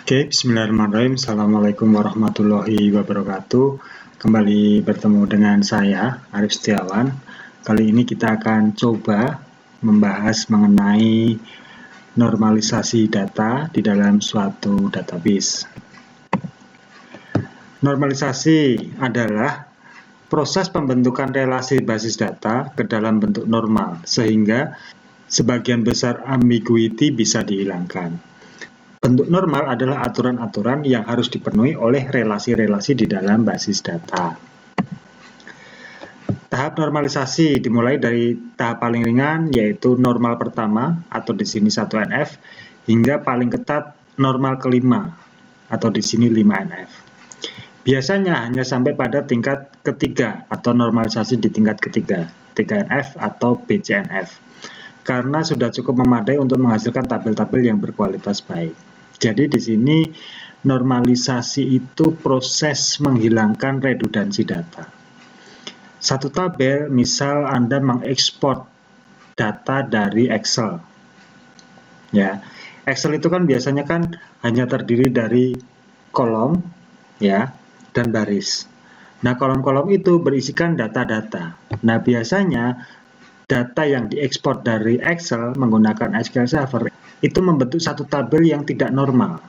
Oke, bismillahirrahmanirrahim. Assalamualaikum warahmatullahi wabarakatuh. Kembali bertemu dengan saya, Arif Setiawan. Kali ini kita akan coba membahas mengenai normalisasi data di dalam suatu database. Normalisasi adalah proses pembentukan relasi basis data ke dalam bentuk normal, sehingga sebagian besar ambiguity bisa dihilangkan. Bentuk normal adalah aturan-aturan yang harus dipenuhi oleh relasi-relasi di dalam basis data. Tahap normalisasi dimulai dari tahap paling ringan, yaitu normal pertama, atau di sini 1NF, hingga paling ketat normal kelima, atau di sini 5NF. Biasanya hanya sampai pada tingkat ketiga, atau normalisasi di tingkat ketiga, 3NF atau BCNF, karena sudah cukup memadai untuk menghasilkan tabel-tabel yang berkualitas baik. Jadi di sini normalisasi itu proses menghilangkan redundansi data. Satu tabel, misal Anda mengekspor data dari Excel. Ya, Excel itu kan biasanya kan hanya terdiri dari kolom, ya, dan baris. Nah, kolom-kolom itu berisikan data-data. Nah, biasanya data yang diekspor dari Excel menggunakan SQL Server itu membentuk satu tabel yang tidak normal.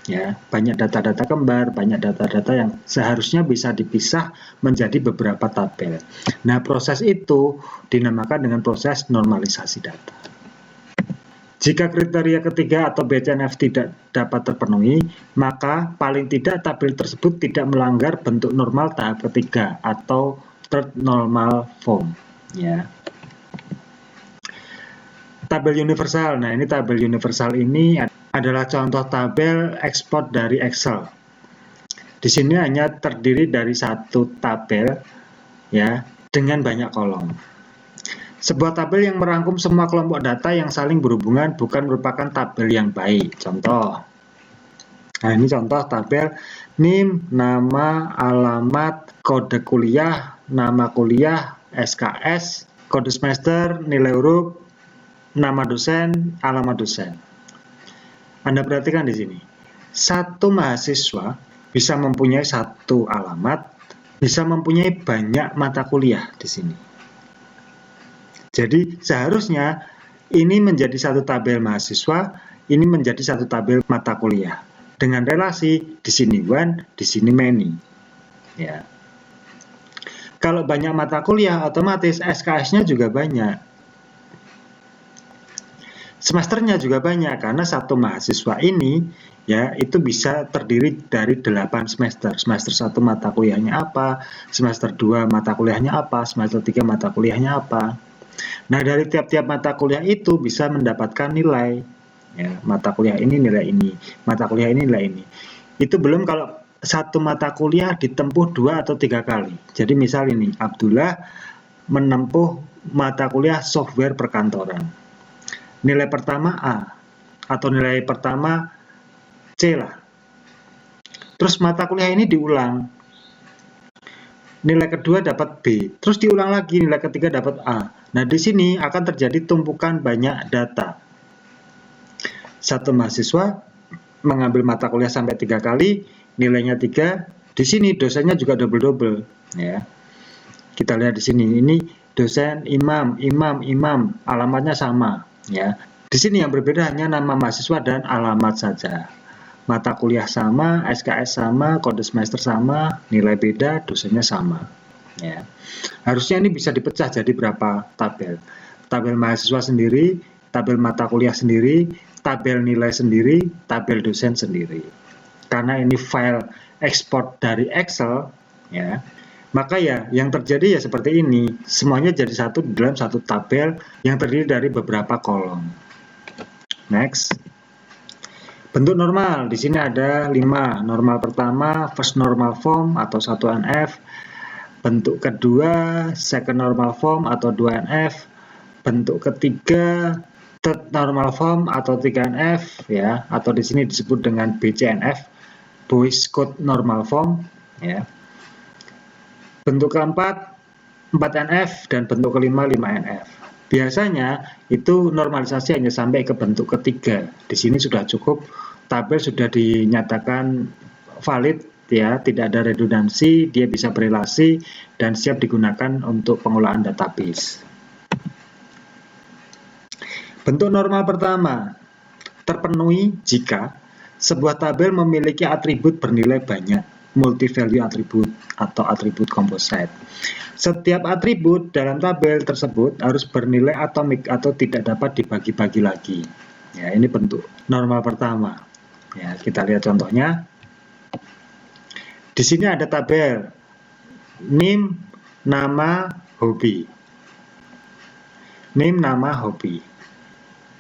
Ya, banyak data-data kembar, banyak data-data yang seharusnya bisa dipisah menjadi beberapa tabel. Nah, proses itu dinamakan dengan proses normalisasi data. Jika kriteria ketiga atau BCNF tidak dapat terpenuhi, maka paling tidak tabel tersebut tidak melanggar bentuk normal tahap ketiga atau third normal form. Ya. Tabel universal. Nah, ini tabel universal ini adalah contoh tabel ekspor dari Excel. Di sini hanya terdiri dari satu tabel, ya, dengan banyak kolom. Sebuah tabel yang merangkum semua kelompok data yang saling berhubungan bukan merupakan tabel yang baik. Contoh. Nah, ini contoh tabel NIM, nama, alamat, kode kuliah, nama kuliah, SKS, kode semester, nilai huruf, nama dosen, alamat dosen. Anda perhatikan di sini. Satu mahasiswa bisa mempunyai satu alamat, bisa mempunyai banyak mata kuliah di sini. Jadi seharusnya ini menjadi satu tabel mahasiswa, ini menjadi satu tabel mata kuliah. Dengan relasi di sini one, di sini many. Ya. Kalau banyak mata kuliah, otomatis SKS-nya juga banyak. Semesternya juga banyak karena satu mahasiswa ini ya itu bisa terdiri dari 8 semester. Semester 1 mata kuliahnya apa, semester 2 mata kuliahnya apa, semester 3 mata kuliahnya apa. Nah, dari tiap-tiap mata kuliah itu bisa mendapatkan nilai. Ya, mata kuliah ini nilai ini, mata kuliah ini nilai ini. Itu belum kalau satu mata kuliah ditempuh 2 atau 3 kali. Jadi misal ini Abdullah menempuh mata kuliah software perkantoran. Nilai pertama A atau nilai pertama C lah. Terus mata kuliah ini diulang. Nilai kedua dapat B, terus diulang lagi nilai ketiga dapat A. Nah, di sini akan terjadi tumpukan banyak data. Satu mahasiswa mengambil mata kuliah sampai 3 kali, nilainya 3. Di sini dosennya juga double-double, ya. Kita lihat di sini, ini dosen imam, alamatnya sama. Ya, di sini yang berbeda hanya nama mahasiswa dan alamat saja. Mata kuliah sama, SKS sama, kode semester sama, nilai beda, dosennya sama. Ya, harusnya ini bisa dipecah jadi berapa tabel? Tabel mahasiswa sendiri, tabel mata kuliah sendiri, tabel nilai sendiri, tabel dosen sendiri. Karena ini file ekspor dari Excel, ya. Maka ya yang terjadi ya seperti ini, semuanya jadi satu dalam satu tabel yang terdiri dari beberapa kolom. Next. Bentuk normal, di sini ada 5. Normal pertama, first normal form atau 1NF. Bentuk kedua, second normal form atau 2NF. Bentuk ketiga, third normal form atau 3NF, ya, atau di sini disebut dengan BCNF, Boyce Code Normal Form, ya. Bentuk keempat 4NF dan bentuk kelima 5NF. Biasanya itu normalisasi hanya sampai ke bentuk ketiga. Di sini sudah cukup tabel sudah dinyatakan valid ya, tidak ada redundansi, dia bisa berelasi dan siap digunakan untuk pengolahan database. Bentuk normal pertama terpenuhi jika sebuah tabel memiliki atribut bernilai banyak, multi-value atribut atau atribut composite. Setiap atribut dalam tabel tersebut harus bernilai atomik atau tidak dapat dibagi-bagi lagi. Ya, ini bentuk normal pertama. Ya, kita lihat contohnya. Di sini ada tabel NIM, nama, hobi. NIM, nama, hobi.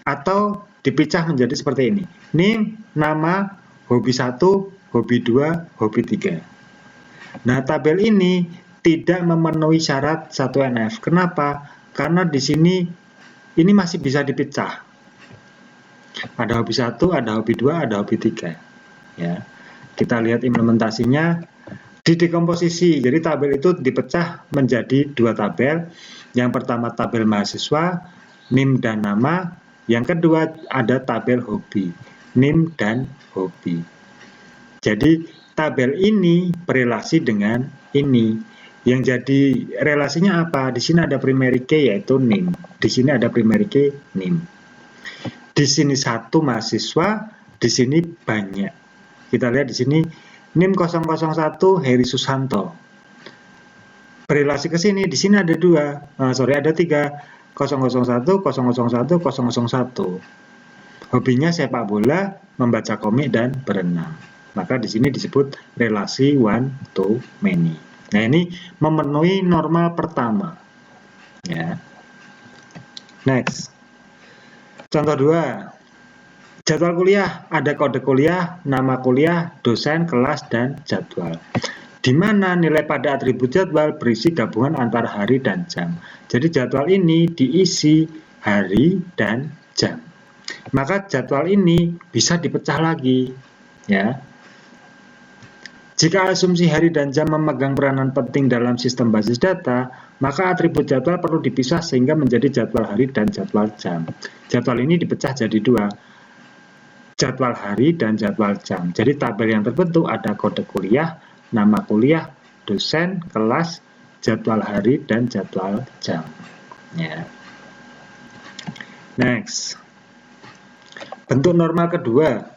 Atau dipecah menjadi seperti ini. NIM, nama, hobi 1, hobi 2, hobi 3. Nah, tabel ini tidak memenuhi syarat 1NF. Kenapa? Karena di sini ini masih bisa dipecah. Ada hobi 1, ada hobi 2, ada hobi 3. Ya. Kita lihat implementasinya di dekomposisi. Jadi tabel itu dipecah menjadi dua tabel. Yang pertama tabel mahasiswa, NIM dan nama. Yang kedua ada tabel hobi, NIM dan hobi. Jadi tabel ini berelasi dengan ini. Yang jadi relasinya apa? Di sini ada primary key yaitu NIM. Di sini ada primary key NIM. Di sini satu mahasiswa, di sini banyak. Kita lihat di sini NIM 001 Heri Susanto. Berelasi ke sini, di sini ada dua. Ada 3. 001, 001, 001. Hobinya sepak bola, membaca komik dan berenang. Maka di sini disebut relasi one to many. Nah, ini memenuhi normal pertama. Ya. Next. Contoh 2. Jadwal kuliah, ada kode kuliah, nama kuliah, dosen, kelas, dan jadwal. Di mana nilai pada atribut jadwal berisi gabungan antara hari dan jam. Jadi jadwal ini diisi hari dan jam. Maka jadwal ini bisa dipecah lagi. Ya. Jika asumsi hari dan jam memegang peranan penting dalam sistem basis data, maka atribut jadwal perlu dipisah sehingga menjadi jadwal hari dan jadwal jam. Jadwal ini dipecah jadi dua, jadwal hari dan jadwal jam. Jadi tabel yang terbentuk ada kode kuliah, nama kuliah, dosen, kelas, jadwal hari, dan jadwal jam. Ya. Next. Bentuk normal kedua.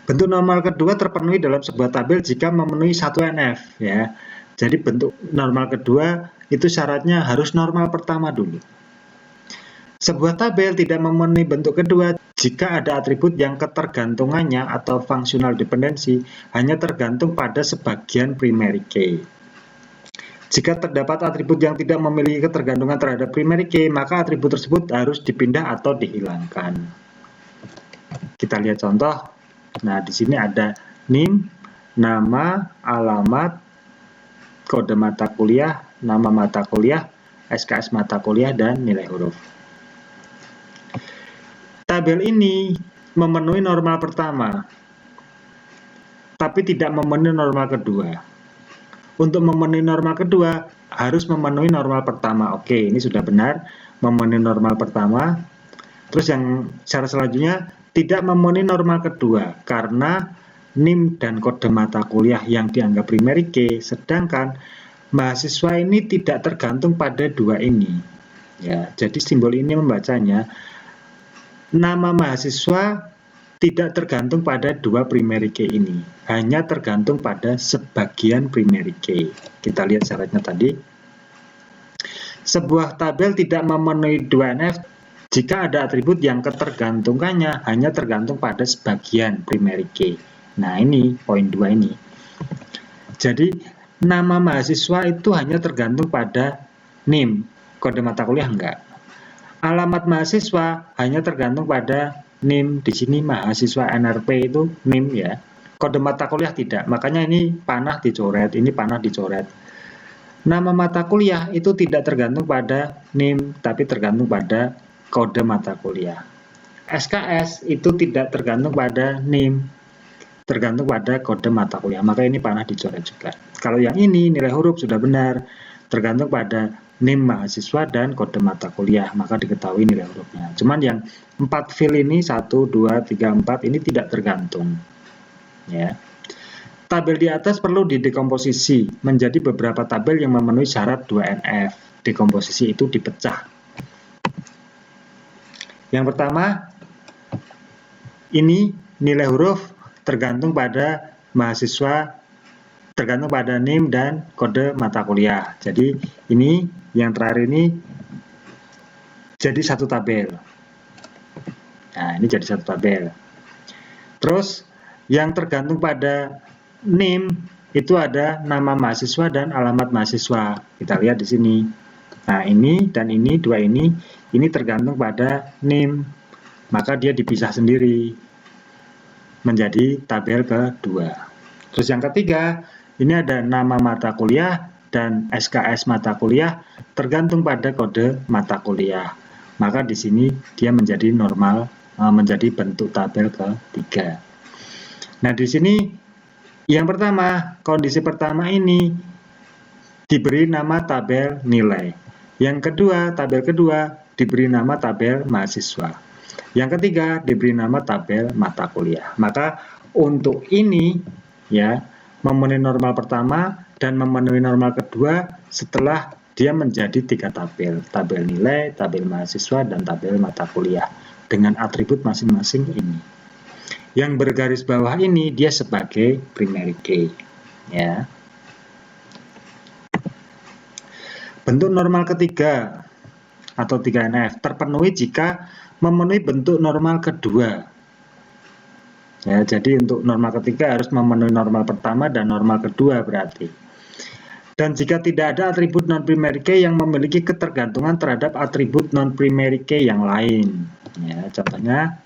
Bentuk normal kedua terpenuhi dalam sebuah tabel jika memenuhi 1NF. Ya. Jadi bentuk normal kedua itu syaratnya harus normal pertama dulu. Sebuah tabel tidak memenuhi bentuk kedua jika ada atribut yang ketergantungannya atau functional dependency hanya tergantung pada sebagian primary key. Jika terdapat atribut yang tidak memiliki ketergantungan terhadap primary key, maka atribut tersebut harus dipindah atau dihilangkan. Kita lihat contoh. Nah, di sini ada NIM, nama, alamat, kode mata kuliah, nama mata kuliah, SKS mata kuliah, dan nilai huruf. Tabel ini memenuhi normal pertama, tapi tidak memenuhi normal kedua. Untuk memenuhi normal kedua, harus memenuhi normal pertama. Oke, ini sudah benar, memenuhi normal pertama. Terus yang syarat selanjutnya, tidak memenuhi normal kedua, karena NIM dan kode mata kuliah yang dianggap primary key, sedangkan mahasiswa ini tidak tergantung pada dua ini. Ya, jadi simbol ini membacanya, nama mahasiswa tidak tergantung pada dua primary key ini, hanya tergantung pada sebagian primary key. Kita lihat syaratnya tadi. Sebuah tabel tidak memenuhi 2NF jika ada atribut yang ketergantungannya hanya tergantung pada sebagian primary key. Nah, ini poin 2 ini. Jadi, nama mahasiswa itu hanya tergantung pada NIM, kode mata kuliah enggak. Alamat mahasiswa hanya tergantung pada NIM, di sini mahasiswa NRP itu NIM ya. Kode mata kuliah tidak, makanya ini panah dicoret, ini panah dicoret. Nama mata kuliah itu tidak tergantung pada NIM, tapi tergantung pada kode mata kuliah. SKS itu tidak tergantung pada NIM, tergantung pada kode mata kuliah, maka ini panah dicoret juga. Kalau yang ini nilai huruf sudah benar, tergantung pada NIM mahasiswa dan kode mata kuliah, maka diketahui nilai hurufnya. Cuman yang 4 field ini 1, 2, 3, 4 ini tidak tergantung. Ya. Tabel di atas perlu didekomposisi menjadi beberapa tabel yang memenuhi syarat 2NF. Dekomposisi itu dipecah. Yang pertama, ini nilai huruf tergantung pada mahasiswa, tergantung pada NIM dan kode mata kuliah. Jadi ini yang terakhir ini jadi satu tabel. Nah, ini jadi satu tabel. Terus yang tergantung pada NIM itu ada nama mahasiswa dan alamat mahasiswa. Kita lihat di sini. Nah, ini dan ini, dua ini tergantung pada NIM. Maka dia dipisah sendiri menjadi tabel kedua. Terus yang ketiga, ini ada nama mata kuliah dan SKS mata kuliah tergantung pada kode mata kuliah. Maka di sini dia menjadi normal, menjadi bentuk tabel ketiga. Nah, di sini yang pertama, kondisi pertama ini diberi nama tabel nilai. Yang kedua, tabel kedua diberi nama tabel mahasiswa. Yang ketiga diberi nama tabel mata kuliah. Maka untuk ini ya memenuhi normal pertama dan memenuhi normal kedua setelah dia menjadi 3 tabel. Tabel nilai, tabel mahasiswa, dan tabel mata kuliah dengan atribut masing-masing ini. Yang bergaris bawah ini dia sebagai primary key. Ya. Bentuk normal ketiga atau 3NF terpenuhi jika memenuhi bentuk normal kedua. Ya, jadi untuk normal ketiga harus memenuhi normal pertama dan normal kedua berarti. Dan jika tidak ada atribut non-primary key yang memiliki ketergantungan terhadap atribut non-primary key yang lain. Ya, contohnya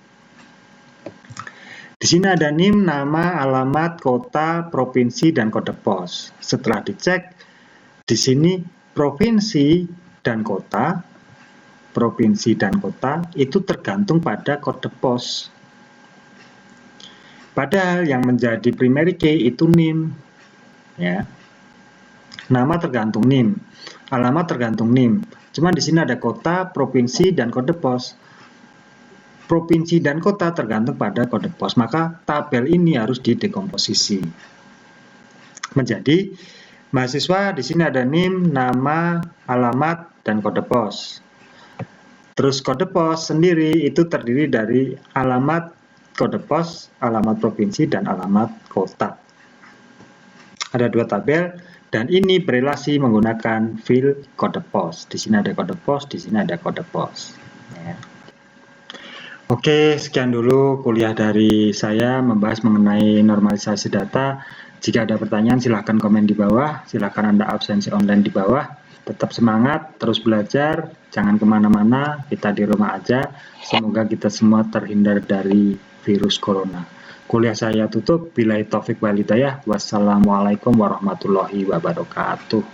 di sini ada NIM, nama, alamat, kota, provinsi, dan kode pos. Setelah dicek, di sini provinsi dan kota itu tergantung pada kode pos. Padahal yang menjadi primary key itu NIM. Ya. Nama tergantung NIM, alamat tergantung NIM. Cuma di sini ada kota, provinsi, dan kode pos. Provinsi dan kota tergantung pada kode pos. Maka tabel ini harus didekomposisi menjadi mahasiswa. Di sini ada NIM, nama, alamat, dan kode pos. Terus kode pos sendiri itu terdiri dari alamat kode pos, alamat provinsi, dan alamat kota. Ada 2 tabel dan ini berelasi menggunakan field kode pos. Di sini ada kode pos, di sini ada kode pos. Ya. Oke, sekian dulu kuliah dari saya membahas mengenai normalisasi data. Jika ada pertanyaan silahkan komen di bawah, silahkan Anda absensi online di bawah. Tetap semangat, terus belajar, jangan kemana-mana, kita di rumah aja. Semoga kita semua terhindar dari virus corona. Kuliah saya tutup, billahi taufik wal hidayah. Wassalamualaikum warahmatullahi wabarakatuh.